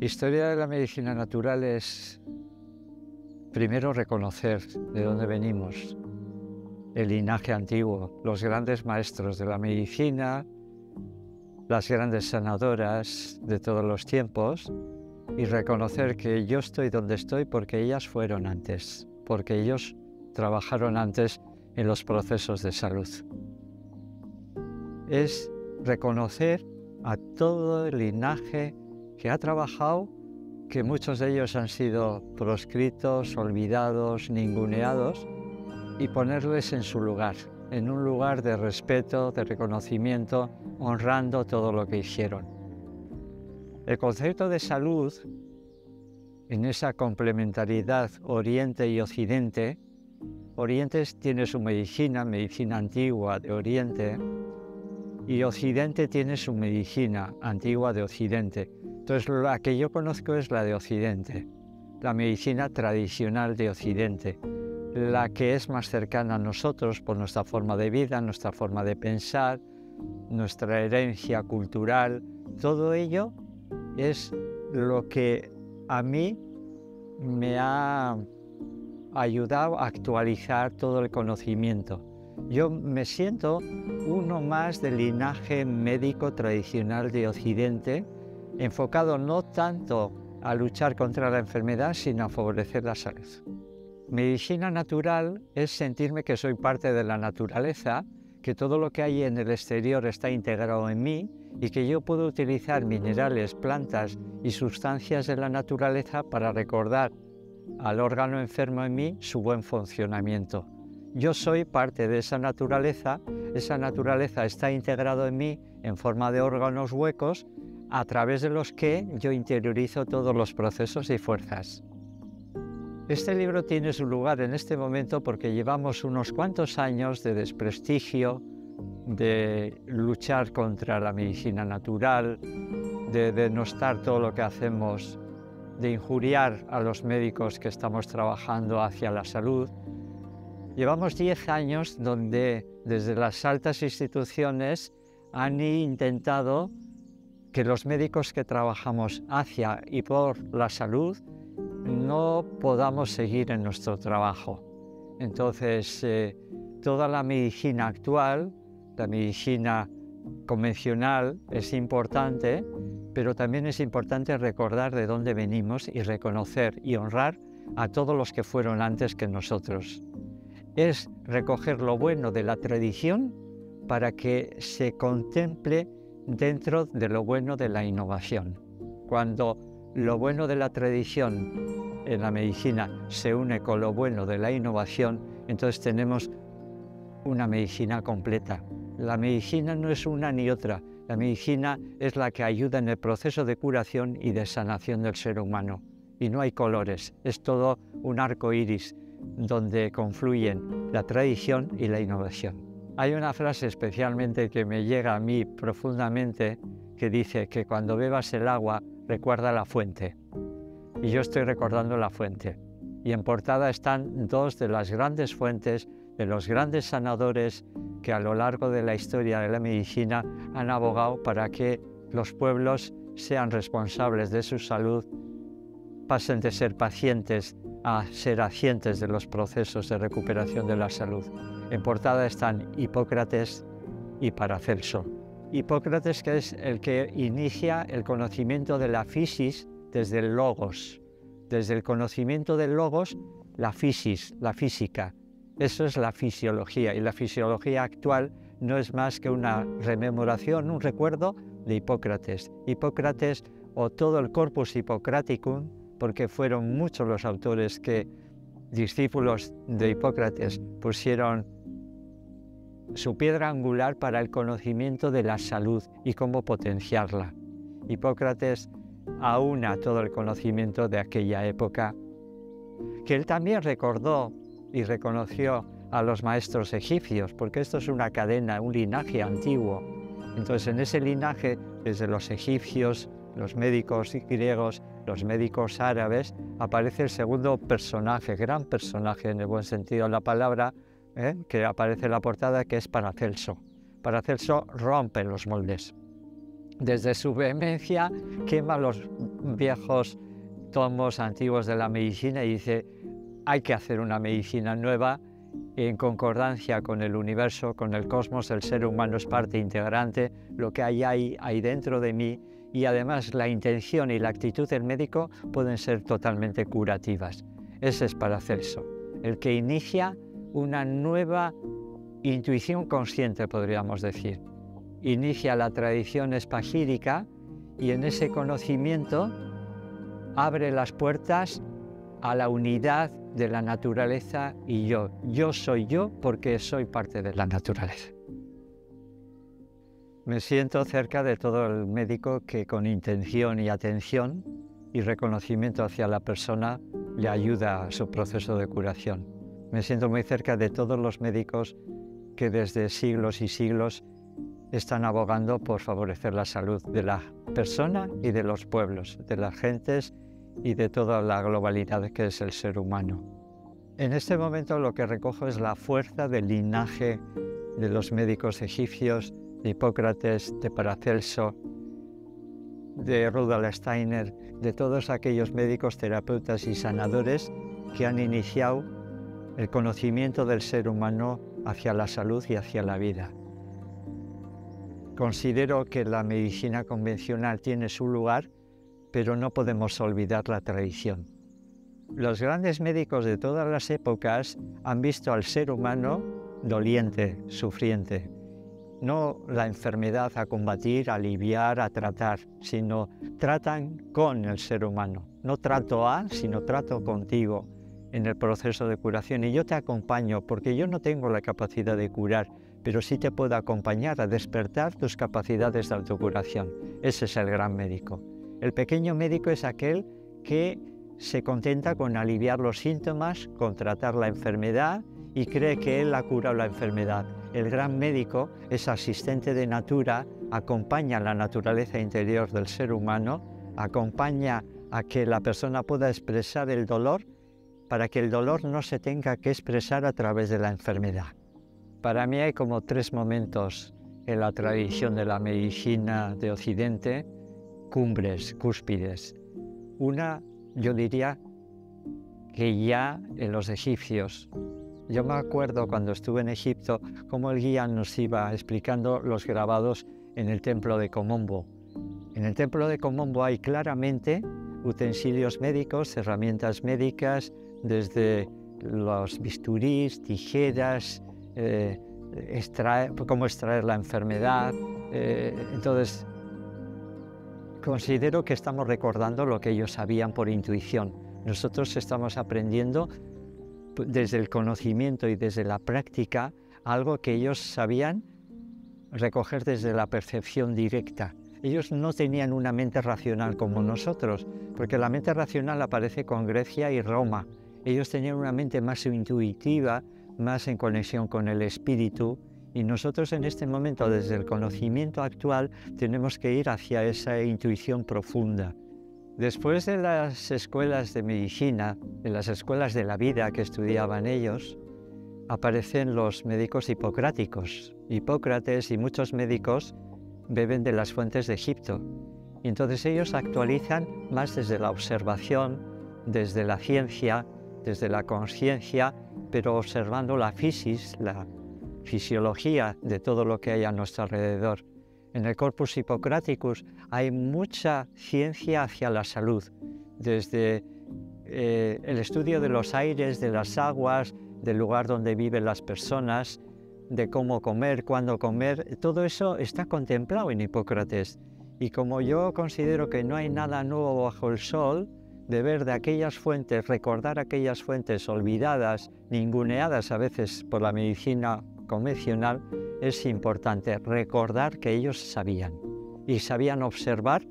Historia de la medicina natural es primero reconocer de dónde venimos, el linaje antiguo, los grandes maestros de la medicina, las grandes sanadoras de todos los tiempos, y reconocer que yo estoy donde estoy porque ellas fueron antes, porque ellos trabajaron antes en los procesos de salud. Es reconocer a todo el linaje que ha trabajado, que muchos de ellos han sido proscritos, olvidados, ninguneados, y ponerles en su lugar, en un lugar de respeto, de reconocimiento, honrando todo lo que hicieron. El concepto de salud, en esa complementariedad Oriente y Occidente, Oriente tiene su medicina antigua de Oriente, y Occidente tiene su medicina antigua de Occidente. Entonces, la que yo conozco es la de Occidente, la medicina tradicional de Occidente, la que es más cercana a nosotros por nuestra forma de vida, nuestra forma de pensar, nuestra herencia cultural. Todo ello es lo que a mí me ha ayudado a actualizar todo el conocimiento. Yo me siento uno más del linaje médico tradicional de Occidente, enfocado no tanto a luchar contra la enfermedad, sino a favorecer la salud. Medicina natural es sentirme que soy parte de la naturaleza, que todo lo que hay en el exterior está integrado en mí y que yo puedo utilizar minerales, plantas y sustancias de la naturaleza para recordar al órgano enfermo en mí su buen funcionamiento. Yo soy parte de esa naturaleza está integrado en mí en forma de órganos huecos a través de los que yo interiorizo todos los procesos y fuerzas. Este libro tiene su lugar en este momento porque llevamos unos cuantos años de desprestigio, de luchar contra la medicina natural, de denostar todo lo que hacemos, de injuriar a los médicos que estamos trabajando hacia la salud. Llevamos 10 años donde desde las altas instituciones han intentado que los médicos que trabajamos hacia y por la salud no podamos seguir en nuestro trabajo. Entonces, toda la medicina actual, la medicina convencional es importante, pero también es importante recordar de dónde venimos y reconocer y honrar a todos los que fueron antes que nosotros. Es recoger lo bueno de la tradición para que se contemple dentro de lo bueno de la innovación. Cuando lo bueno de la tradición en la medicina se une con lo bueno de la innovación, entonces tenemos una medicina completa. La medicina no es una ni otra, la medicina es la que ayuda en el proceso de curación y de sanación del ser humano. Y no hay colores, es todo un arco iris donde confluyen la tradición y la innovación. Hay una frase especialmente que me llega a mí profundamente que dice que cuando bebas el agua recuerda la fuente. Y yo estoy recordando la fuente. Y en portada están dos de las grandes fuentes, de los grandes sanadores que a lo largo de la historia de la medicina han abogado para que los pueblos sean responsables de su salud, pasen de ser pacientes a ser hacientes de los procesos de recuperación de la salud. En portada están Hipócrates y Paracelso. Hipócrates, que es el que inicia el conocimiento de la fisis desde el logos. Desde el conocimiento del logos, la fisis, la física. Eso es la fisiología, y la fisiología actual no es más que una rememoración, un recuerdo de Hipócrates. Hipócrates, o todo el corpus Hippocraticum, porque fueron muchos los autores que, discípulos de Hipócrates, pusieron su piedra angular para el conocimiento de la salud y cómo potenciarla. Hipócrates aúna todo el conocimiento de aquella época, que él también recordó y reconoció a los maestros egipcios, porque esto es una cadena, un linaje antiguo. Entonces, en ese linaje, desde los egipcios, los médicos griegos, los médicos árabes, aparece el segundo personaje, gran personaje en el buen sentido de la palabra, que aparece en la portada, que es Paracelso. Paracelso rompe los moldes. desde su vehemencia, quema los viejos tomos antiguos de la medicina y dice, hay que hacer una medicina nueva en concordancia con el universo, con el cosmos. El ser humano es parte integrante, lo que hay dentro de mí, y además la intención y la actitud del médico pueden ser totalmente curativas. Ese es Paracelso, el que inicia una nueva intuición consciente, podríamos decir. Inicia la tradición espagírica y en ese conocimiento abre las puertas a la unidad de la naturaleza y yo. Yo soy yo porque soy parte de la naturaleza. Me siento cerca de todo el médico que con intención y atención y reconocimiento hacia la persona le ayuda a su proceso de curación. Me siento muy cerca de todos los médicos que desde siglos y siglos están abogando por favorecer la salud de la persona y de los pueblos, de las gentes y de toda la globalidad que es el ser humano. En este momento lo que recojo es la fuerza del linaje de los médicos egipcios, de Hipócrates, de Paracelso, de Rudolf Steiner, de todos aquellos médicos, terapeutas y sanadores que han iniciado el conocimiento del ser humano hacia la salud y hacia la vida. Considero que la medicina convencional tiene su lugar, pero no podemos olvidar la tradición. Los grandes médicos de todas las épocas han visto al ser humano doliente, sufriente. No la enfermedad a combatir, a aliviar, a tratar, sino tratan con el ser humano. No trato a, sino trato contigo en el proceso de curación. Y yo te acompaño, porque yo no tengo la capacidad de curar, pero sí te puedo acompañar a despertar tus capacidades de autocuración. Ese es el gran médico. El pequeño médico es aquel que se contenta con aliviar los síntomas, con tratar la enfermedad y cree que él ha curado la enfermedad. El gran médico es asistente de natura, acompaña la naturaleza interior del ser humano, acompaña a que la persona pueda expresar el dolor para que el dolor no se tenga que expresar a través de la enfermedad. Para mí hay como tres momentos en la tradición de la medicina de Occidente, cumbres, cúspides. Una, yo diría que ya en los egipcios. Yo me acuerdo cuando estuve en Egipto cómo el guía nos iba explicando los grabados en el templo de Komombo. En el templo de Komombo hay claramente utensilios médicos, herramientas médicas, desde los bisturís, tijeras, cómo extraer la enfermedad. Entonces, considero que estamos recordando lo que ellos sabían por intuición. Nosotros estamos aprendiendo desde el conocimiento y desde la práctica algo que ellos sabían recoger desde la percepción directa. Ellos no tenían una mente racional como nosotros, porque la mente racional aparece con Grecia y Roma. Ellos tenían una mente más intuitiva, más en conexión con el espíritu, y nosotros en este momento, desde el conocimiento actual, tenemos que ir hacia esa intuición profunda. Después de las escuelas de medicina, de las escuelas de la vida que estudiaban ellos, aparecen los médicos hipocráticos. Hipócrates y muchos médicos beben de las fuentes de Egipto. Y entonces ellos actualizan más desde la observación, desde la ciencia, desde la conciencia, pero observando la fisis, la fisiología de todo lo que hay a nuestro alrededor. En el Corpus Hippocraticus hay mucha ciencia hacia la salud, desde el estudio de los aires, de las aguas, del lugar donde viven las personas, de cómo comer, cuándo comer. Todo eso está contemplado en Hipócrates. Y como yo considero que no hay nada nuevo bajo el sol, beber de aquellas fuentes, recordar aquellas fuentes olvidadas, ninguneadas a veces por la medicina convencional, es importante recordar que ellos sabían, y sabían observar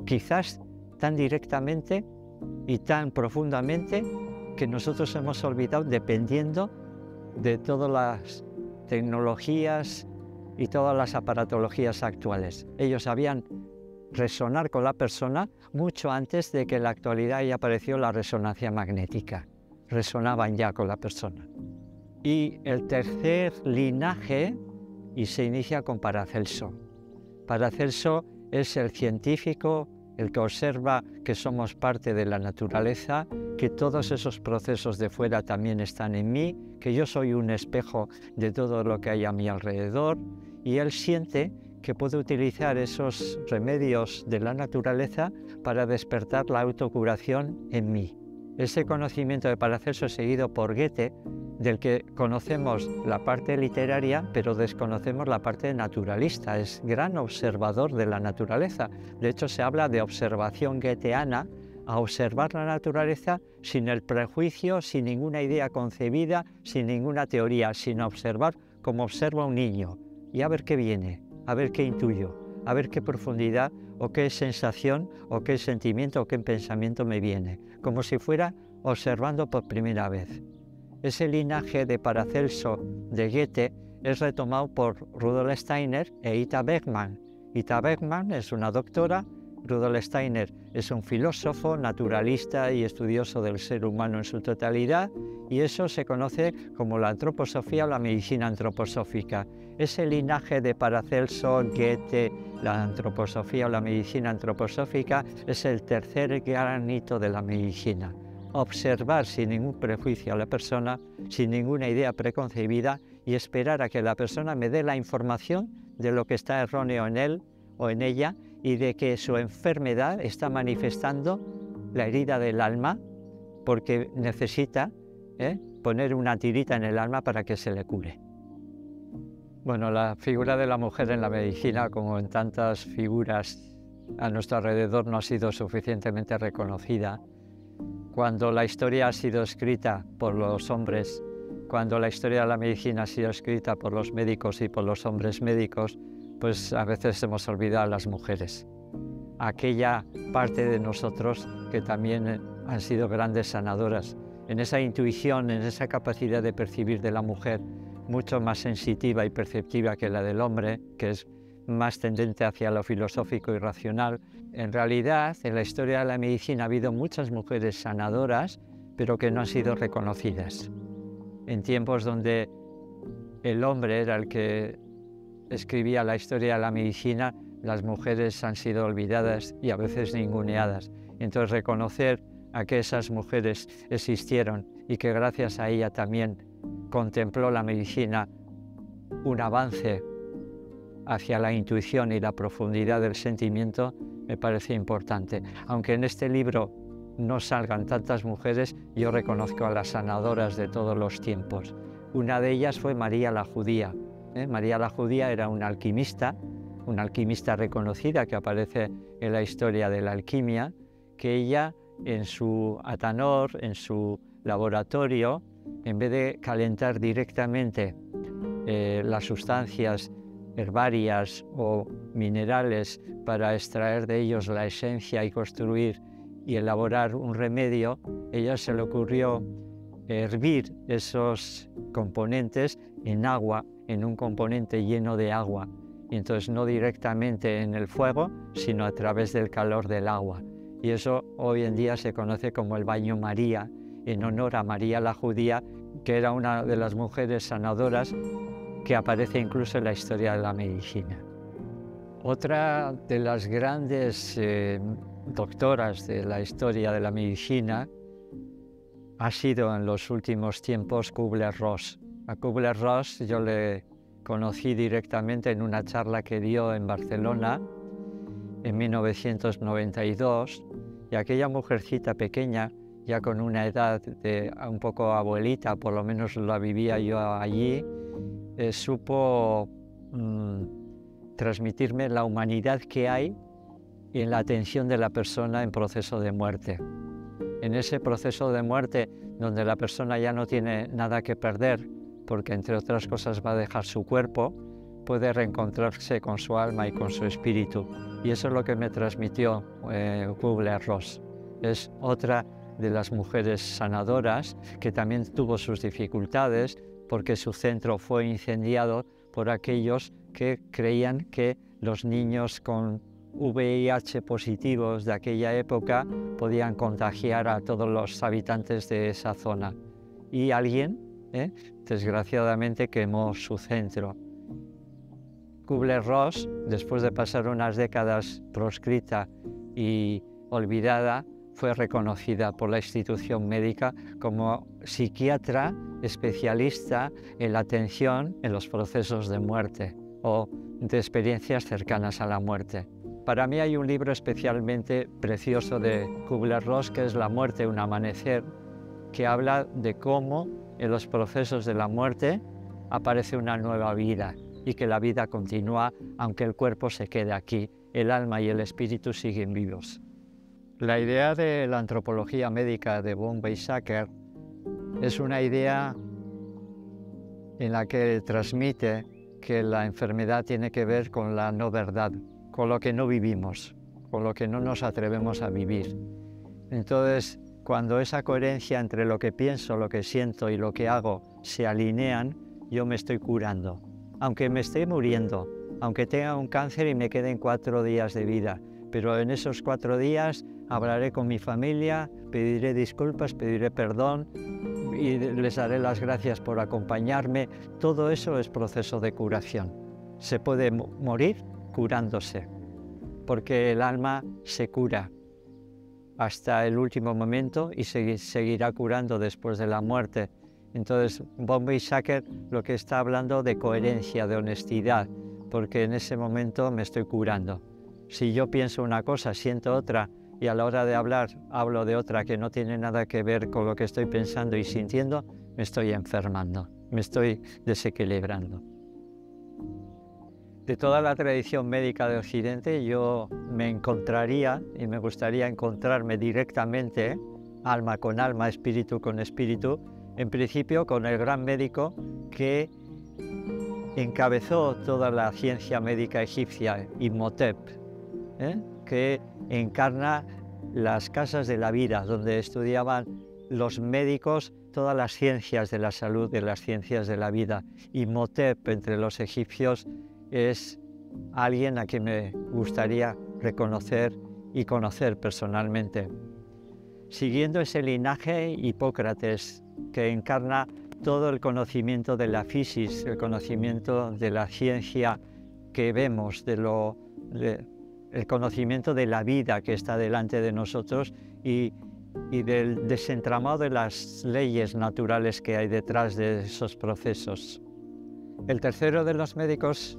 quizás tan directamente y tan profundamente que nosotros hemos olvidado dependiendo de todas las tecnologías y todas las aparatologías actuales. Ellos sabían resonar con la persona mucho antes de que en la actualidad ya apareció la resonancia magnética. Resonaban ya con la persona. Y el tercer linaje, y se inicia con Paracelso. Paracelso es el científico, el que observa que somos parte de la naturaleza, que todos esos procesos de fuera también están en mí, que yo soy un espejo de todo lo que hay a mi alrededor, y él siente que puede utilizar esos remedios de la naturaleza para despertar la autocuración en mí. Ese conocimiento de Paracelso seguido por Goethe, del que conocemos la parte literaria, pero desconocemos la parte naturalista. Es gran observador de la naturaleza. De hecho, se habla de observación goetheana, a observar la naturaleza sin el prejuicio, sin ninguna idea concebida, sin ninguna teoría, sino observar como observa un niño y a ver qué viene, a ver qué intuyo, a ver qué profundidad o qué sensación o qué sentimiento o qué pensamiento me viene, como si fuera observando por primera vez. Ese linaje de Paracelso de Goethe es retomado por Rudolf Steiner e Ita Bergman. Ita Bergman es una doctora, Rudolf Steiner es un filósofo, naturalista y estudioso del ser humano en su totalidad, y eso se conoce como la antroposofía o la medicina antroposófica. Ese linaje de Paracelso, Goethe, la antroposofía o la medicina antroposófica es el tercer gran hito de la medicina. Observar sin ningún prejuicio a la persona, sin ninguna idea preconcebida, y esperar a que la persona me dé la información de lo que está erróneo en él o en ella, y de que su enfermedad está manifestando la herida del alma, porque necesita poner una tirita en el alma para que se le cure. Bueno, la figura de la mujer en la medicina, como en tantas figuras a nuestro alrededor, no ha sido suficientemente reconocida. Cuando la historia ha sido escrita por los hombres, cuando la historia de la medicina ha sido escrita por los médicos y por los hombres médicos, pues a veces hemos olvidado a las mujeres. Aquella parte de nosotros que también han sido grandes sanadoras, en esa intuición, en esa capacidad de percibir de la mujer, mucho más sensitiva y perceptiva que la del hombre, que es más tendente hacia lo filosófico y racional. En realidad, en la historia de la medicina ha habido muchas mujeres sanadoras, pero que no han sido reconocidas. En tiempos donde el hombre era el que escribía la historia de la medicina, las mujeres han sido olvidadas y a veces ninguneadas. Entonces, reconocer a que esas mujeres existieron y que gracias a ella también contempló la medicina un avance hacia la intuición y la profundidad del sentimiento, me parece importante. Aunque en este libro no salgan tantas mujeres, yo reconozco a las sanadoras de todos los tiempos. Una de ellas fue María la Judía. María la Judía era una alquimista reconocida que aparece en la historia de la alquimia, que ella en su atanor, en su laboratorio, en vez de calentar directamente las sustancias herbarias o minerales para extraer de ellos la esencia y construir y elaborar un remedio, a ella se le ocurrió hervir esos componentes en agua, en un componente lleno de agua, y entonces no directamente en el fuego, sino a través del calor del agua. Y eso hoy en día se conoce como el baño María, en honor a María la Judía, que era una de las mujeres sanadoras que aparece incluso en la historia de la medicina. Otra de las grandes doctoras de la historia de la medicina ha sido en los últimos tiempos Kübler-Ross. A Kübler-Ross yo le conocí directamente en una charla que dio en Barcelona en 1992, y aquella mujercita pequeña, ya con una edad de un poco abuelita, por lo menos la vivía yo allí, supo transmitirme la humanidad que hay en la atención de la persona en proceso de muerte. En ese proceso de muerte donde la persona ya no tiene nada que perder, porque entre otras cosas va a dejar su cuerpo, puede reencontrarse con su alma y con su espíritu. Y eso es lo que me transmitió Kübler-Ross. Es otra de las mujeres sanadoras que también tuvo sus dificultades porque su centro fue incendiado por aquellos que creían que los niños con VIH positivos de aquella época podían contagiar a todos los habitantes de esa zona. Y alguien, desgraciadamente, quemó su centro. Kübler-Ross, después de pasar unas décadas proscrita y olvidada, fue reconocida por la institución médica como psiquiatra especialista en la atención en los procesos de muerte o de experiencias cercanas a la muerte. Para mí hay un libro especialmente precioso de Kübler-Ross que es La muerte, un amanecer, que habla de cómo en los procesos de la muerte aparece una nueva vida y que la vida continúa aunque el cuerpo se quede aquí, el alma y el espíritu siguen vivos. La idea de la antropología médica de von Weizsäcker es una idea en la que transmite que la enfermedad tiene que ver con la no verdad, con lo que no vivimos, con lo que no nos atrevemos a vivir. Entonces, cuando esa coherencia entre lo que pienso, lo que siento y lo que hago se alinean, yo me estoy curando. Aunque me esté muriendo, aunque tenga un cáncer y me queden 4 días de vida, pero en esos 4 días hablaré con mi familia, pediré disculpas, pediré perdón y les daré las gracias por acompañarme. Todo eso es proceso de curación. Se puede morir curándose, porque el alma se cura hasta el último momento y seguirá curando después de la muerte. Entonces, von Weizsäcker lo que está hablando de coherencia, de honestidad, porque en ese momento me estoy curando. Si yo pienso una cosa, siento otra, y a la hora de hablar hablo de otra que no tiene nada que ver con lo que estoy pensando y sintiendo, me estoy enfermando, me estoy desequilibrando. De toda la tradición médica de Occidente, yo me encontraría y me gustaría encontrarme directamente, alma con alma, espíritu con espíritu, en principio con el gran médico que encabezó toda la ciencia médica egipcia, Imhotep, que encarna las casas de la vida, donde estudiaban los médicos todas las ciencias de la salud, de las ciencias de la vida. Imhotep entre los egipcios es alguien a quien me gustaría reconocer y conocer personalmente. Siguiendo ese linaje, Hipócrates, que encarna todo el conocimiento de la fisis, el conocimiento de la ciencia que vemos, el conocimiento de la vida que está delante de nosotros y del desentramado de las leyes naturales que hay detrás de esos procesos. El tercero de los médicos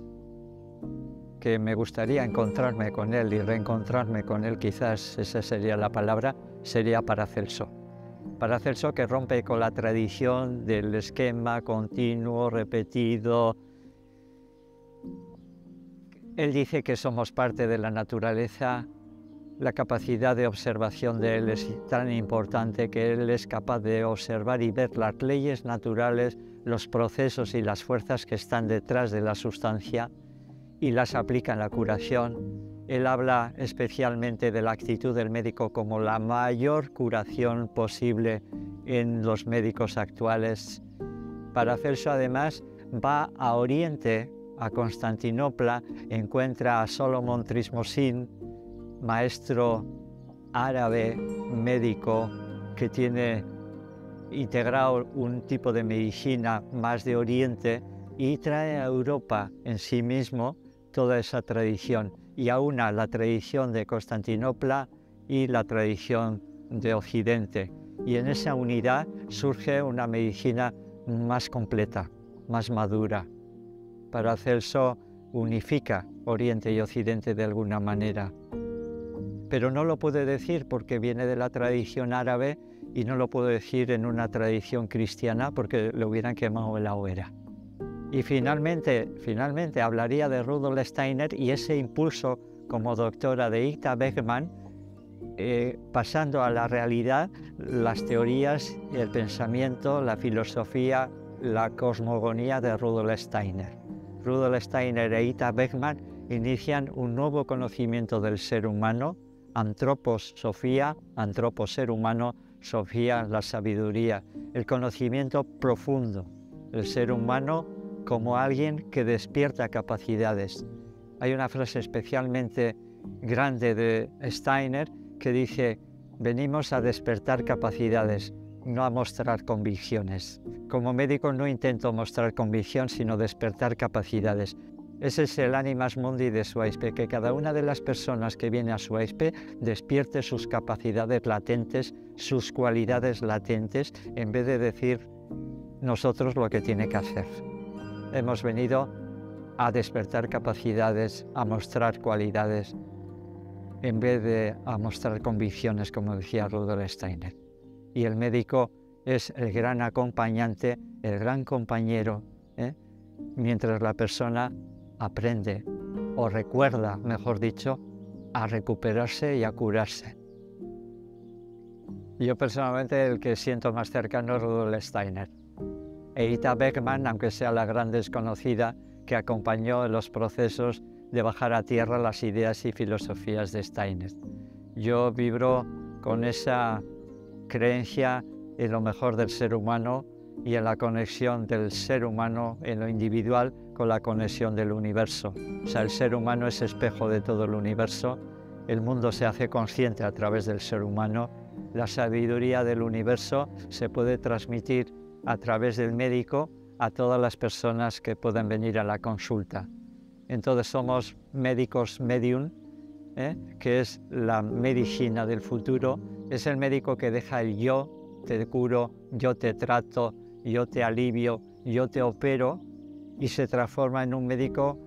que me gustaría encontrarme con él y reencontrarme con él, quizás esa sería la palabra, sería Paracelso. Paracelso, que rompe con la tradición del esquema continuo, repetido. Él dice que somos parte de la naturaleza, la capacidad de observación de él es tan importante que él es capaz de observar y ver las leyes naturales, los procesos y las fuerzas que están detrás de la sustancia y las aplica en la curación. Él habla especialmente de la actitud del médico como la mayor curación posible en los médicos actuales. Paracelso además va a Oriente, a Constantinopla, encuentra a Solomon Trismosin, maestro árabe médico que tiene integrado un tipo de medicina más de Oriente y trae a Europa en sí mismo toda esa tradición y aúna la tradición de Constantinopla y la tradición de Occidente. Y en esa unidad surge una medicina más completa, más madura. Paracelso unifica Oriente y Occidente de alguna manera. Pero no lo puede decir porque viene de la tradición árabe y no lo puede decir en una tradición cristiana porque le hubieran quemado en la hoguera. Y finalmente hablaría de Rudolf Steiner y ese impulso como doctora de Ita Beckmann, pasando a la realidad las teorías, el pensamiento, la filosofía, la cosmogonía de Rudolf Steiner. Rudolf Steiner e Ita Beckmann inician un nuevo conocimiento del ser humano, Anthropos Sophia, Anthropos ser humano, Sofía la sabiduría, el conocimiento profundo, el ser humano como alguien que despierta capacidades. Hay una frase especialmente grande de Steiner que dice: venimos a despertar capacidades, no a mostrar convicciones. Como médico no intento mostrar convicción, sino despertar capacidades. Ese es el animas mundi de Swaispe, que cada una de las personas que viene a Swaispe despierte sus capacidades latentes, sus cualidades latentes, en vez de decir nosotros lo que tiene que hacer. Hemos venido a despertar capacidades, a mostrar cualidades, en vez de a mostrar convicciones, como decía Rudolf Steiner. Y el médico es el gran acompañante, el gran compañero, mientras la persona aprende, o recuerda, mejor dicho, a recuperarse y a curarse. Yo personalmente el que siento más cercano es Rudolf Steiner. Eita Beckmann, aunque sea la gran desconocida, que acompañó en los procesos de bajar a tierra las ideas y filosofías de Steiner. Yo vibro con esa creencia en lo mejor del ser humano y en la conexión del ser humano en lo individual con la conexión del universo. O sea, el ser humano es espejo de todo el universo, el mundo se hace consciente a través del ser humano, la sabiduría del universo se puede transmitir a través del médico a todas las personas que puedan venir a la consulta. Entonces somos médicos medium, que es la medicina del futuro, es el médico que deja el yo te curo, yo te trato, yo te alivio, yo te opero, y se transforma en un médico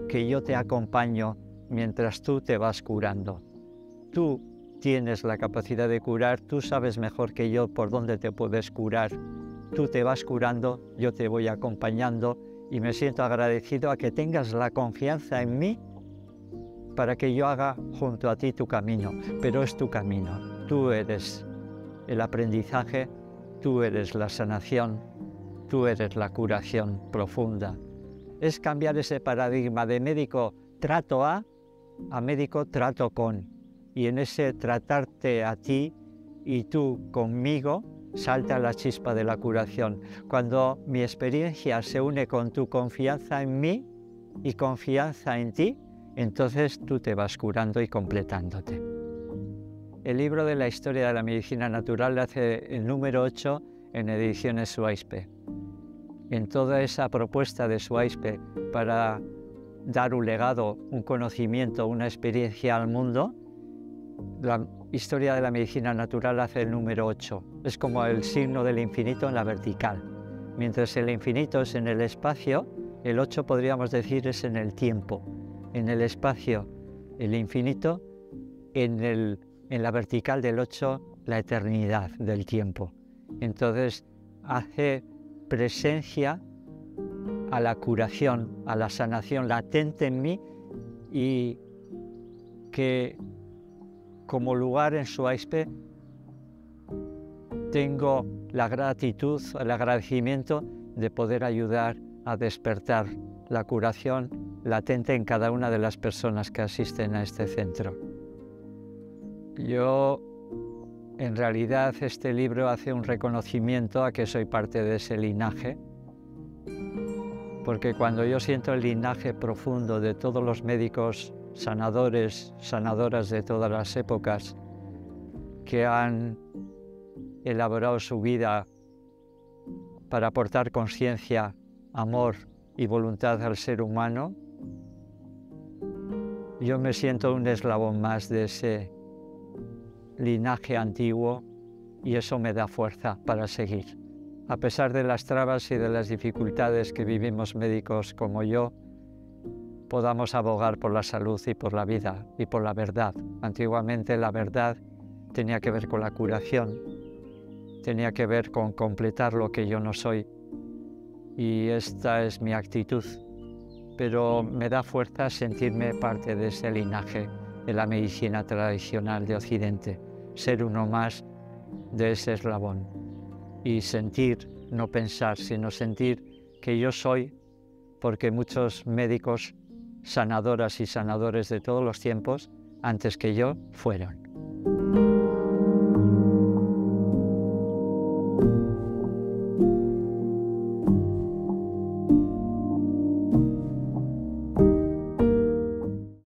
que yo te acompaño mientras tú te vas curando. Tú tienes la capacidad de curar, tú sabes mejor que yo por dónde te puedes curar. Tú te vas curando, yo te voy acompañando y me siento agradecido a que tengas la confianza en mí para que yo haga junto a ti tu camino, pero es tu camino. Tú eres el aprendizaje, tú eres la sanación, tú eres la curación profunda. Es cambiar ese paradigma de médico trato a médico trato con. Y en ese tratarte a ti y tú conmigo, salta la chispa de la curación. Cuando mi experiencia se une con tu confianza en mí y confianza en ti, entonces tú te vas curando y completándote. El libro de la historia de la medicina natural hace el número 8 en ediciones Swaispe. En toda esa propuesta de Swaispe para dar un legado, un conocimiento, una experiencia al mundo, la historia de la medicina natural hace el número 8. Es como el signo del infinito en la vertical. Mientras el infinito es en el espacio, el 8 podríamos decir es en el tiempo. En el espacio, el infinito, en la vertical del 8, la eternidad del tiempo. Entonces, hace presencia a la curación, a la sanación latente en mí y que como lugar en Swaispe tengo la gratitud, el agradecimiento de poder ayudar a despertar la curación latente en cada una de las personas que asisten a este centro. Yo, en realidad, este libro hace un reconocimiento a que soy parte de ese linaje, porque cuando yo siento el linaje profundo de todos los médicos sanadores, sanadoras de todas las épocas que han elaborado su vida para aportar conciencia, amor y voluntad al ser humano, yo me siento un eslabón más de ese linaje antiguo y eso me da fuerza para seguir. A pesar de las trabas y de las dificultades que vivimos médicos como yo, podamos abogar por la salud y por la vida y por la verdad. Antiguamente la verdad tenía que ver con la curación, tenía que ver con completar lo que yo no soy. Y esta es mi actitud. Pero me da fuerza sentirme parte de ese linaje de la medicina tradicional de Occidente, ser uno más de ese eslabón. Y sentir, no pensar, sino sentir que yo soy, porque muchos médicos sanadoras y sanadores de todos los tiempos, antes que yo, fueron.